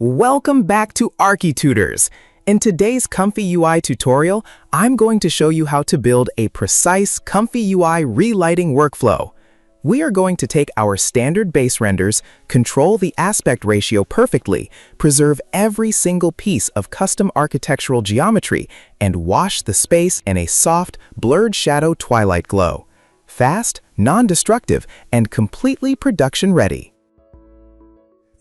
Welcome back to architutors. In today's ComfyUI tutorial, I'm going to show you how to build a precise ComfyUI relighting workflow. We are going to take our standard base renders, control the aspect ratio perfectly, preserve every single piece of custom architectural geometry, and wash the space in a soft, blurred shadow twilight glow. Fast, non-destructive, and completely production-ready.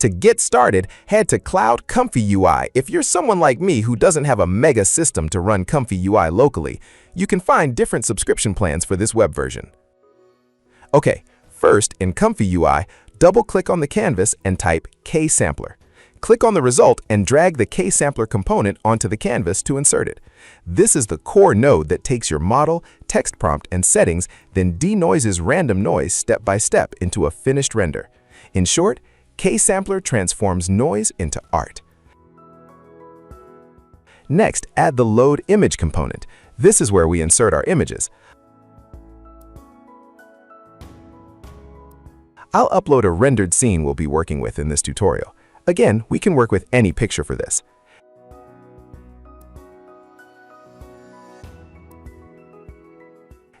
To get started, head to Cloud ComfyUI. If you're someone like me who doesn't have a mega system to run ComfyUI locally, you can find different subscription plans for this web version. Okay, first in ComfyUI, double-click on the canvas and type Ksampler. Click on the result and drag the Ksampler component onto the canvas to insert it. This is the core node that takes your model, text prompt, and settings, then denoises random noise step by step into a finished render. In short, Ksampler transforms noise into art. Next, add the Load Image component. This is where we insert our images. I'll upload a rendered scene we'll be working with in this tutorial. Again, we can work with any picture for this.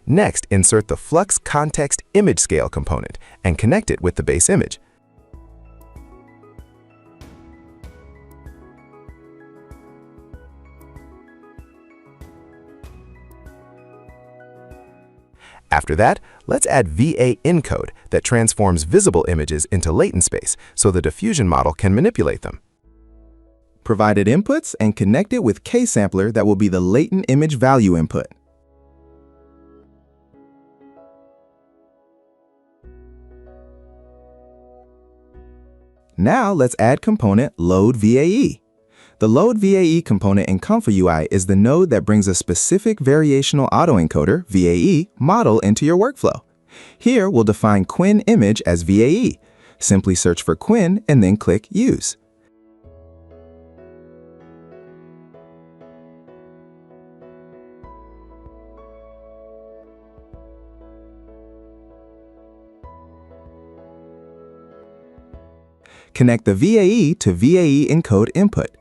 Next, insert the Flux Context Image Scale component and connect it with the base image. After that, let's add VAE Encode that transforms visible images into latent space so the diffusion model can manipulate them. Provided inputs and connect it with Ksampler that will be the latent image value input. Now let's add component Load VAE. The Load VAE component in ComfyUI is the node that brings a specific variational autoencoder, VAE, model into your workflow. Here, we'll define Quinn image as VAE. Simply search for Quinn and then click Use. Connect the VAE to VAE Encode input.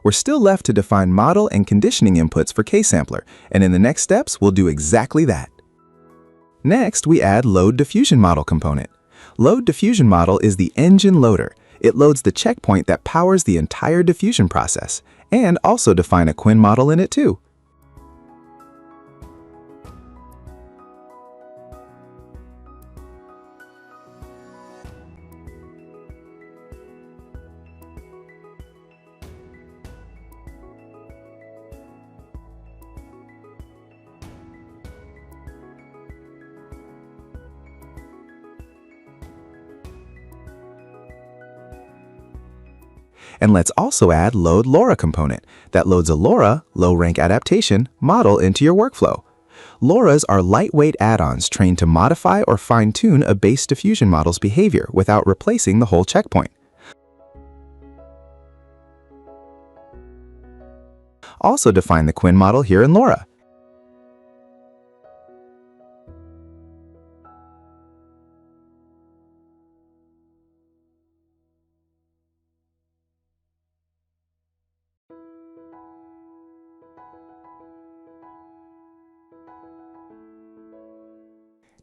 We're still left to define model and conditioning inputs for Ksampler, and in the next steps, we'll do exactly that. Next, we add Load Diffusion Model component. Load Diffusion Model is the engine loader. It loads the checkpoint that powers the entire diffusion process, and also define a Quinn model in it too. And let's also add Load LoRA component that loads a LoRA, low-rank adaptation, model into your workflow. LoRAs are lightweight add-ons trained to modify or fine-tune a base diffusion model's behavior without replacing the whole checkpoint. Also define the Quinn model here in LoRA.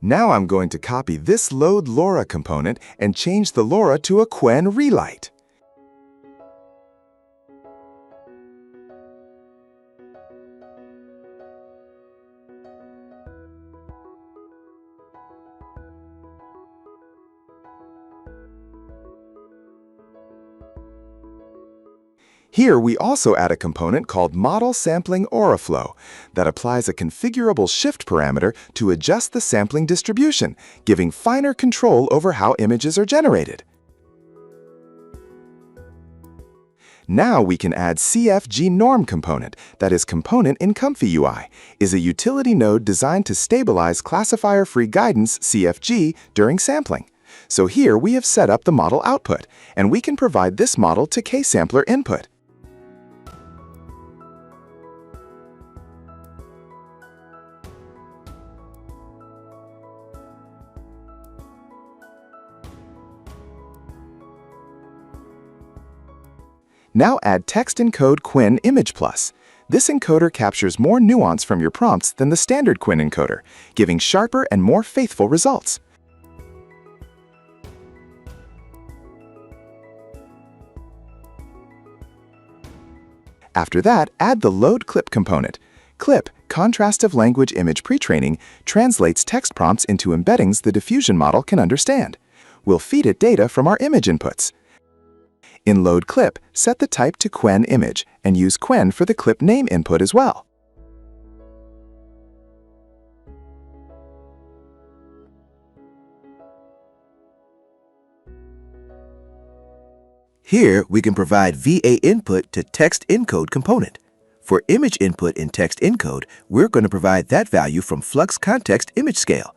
Now I'm going to copy this Load LoRA component and change the LoRA to a Quinn Relight. Here, we also add a component called Model Sampling Auraflow that applies a configurable shift parameter to adjust the sampling distribution, giving finer control over how images are generated. Now we can add CFG Norm component, that is component in ComfyUI, is a utility node designed to stabilize classifier-free guidance CFG during sampling. So here we have set up the model output, and we can provide this model to Ksampler input. Now add Text Encode Quinn Image Plus. This encoder captures more nuance from your prompts than the standard Quinn encoder, giving sharper and more faithful results. After that, add the Load Clip component. Clip, contrast of language image pre-training, translates text prompts into embeddings the diffusion model can understand. We'll feed it data from our image inputs. In Load Clip, set the type to Quen image and use Quen for the clip name input as well. Here, we can provide VAE input to text encode component. For image input in text encode, we're going to provide that value from Flux Context Image Scale.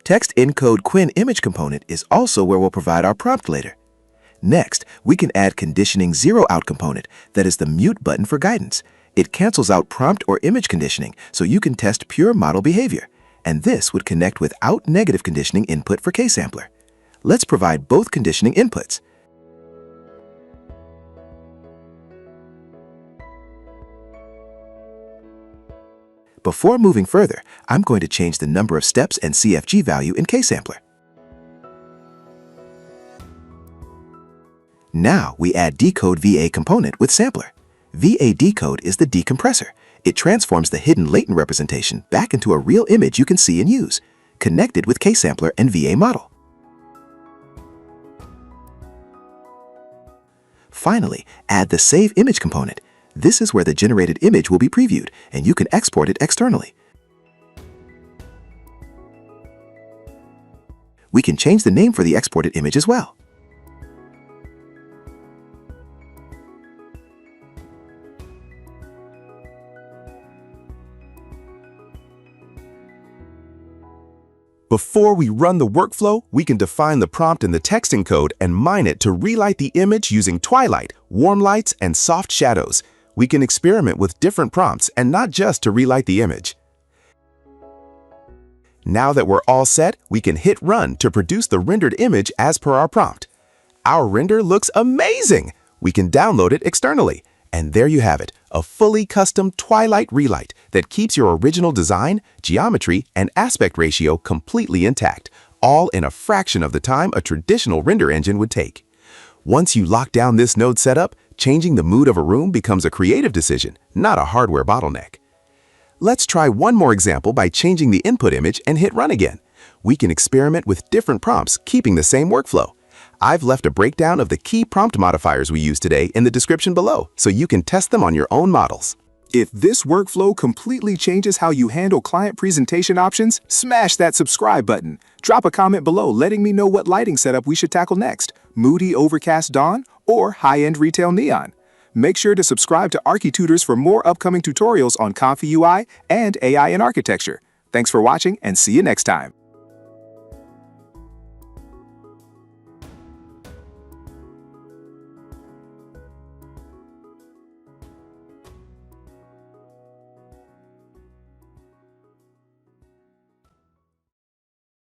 Text encode Quinn image component is also where we'll provide our prompt later. Next, we can add conditioning zero out component, that is the mute button for guidance. It cancels out prompt or image conditioning so you can test pure model behavior. And this would connect without negative conditioning input for Ksampler. Let's provide both conditioning inputs. Before moving further, I'm going to change the number of steps and CFG value in Ksampler. Now we add Decode VAE component with Sampler. VAE Decode is the decompressor. It transforms the hidden latent representation back into a real image you can see and use, connected with Ksampler and VAE model. Finally, add the Save Image component. This is where the generated image will be previewed, and you can export it externally. We can change the name for the exported image as well. Before we run the workflow, we can define the prompt in the text encode and mine it to relight the image using twilight, warm lights, and soft shadows. We can experiment with different prompts and not just to relight the image. Now that we're all set, we can hit run to produce the rendered image as per our prompt. Our render looks amazing! We can download it externally. And there you have it, a fully custom twilight relight that keeps your original design, geometry, and aspect ratio completely intact, all in a fraction of the time a traditional render engine would take. Once you lock down this node setup, changing the mood of a room becomes a creative decision, not a hardware bottleneck. Let's try one more example by changing the input image and hit run again. We can experiment with different prompts, keeping the same workflow. I've left a breakdown of the key prompt modifiers we use today in the description below, so you can test them on your own models. If this workflow completely changes how you handle client presentation options, smash that subscribe button. Drop a comment below letting me know what lighting setup we should tackle next, moody overcast dawn or high-end retail neon. Make sure to subscribe to ArchitUtors for more upcoming tutorials on ComfyUI and AI in architecture. Thanks for watching and see you next time.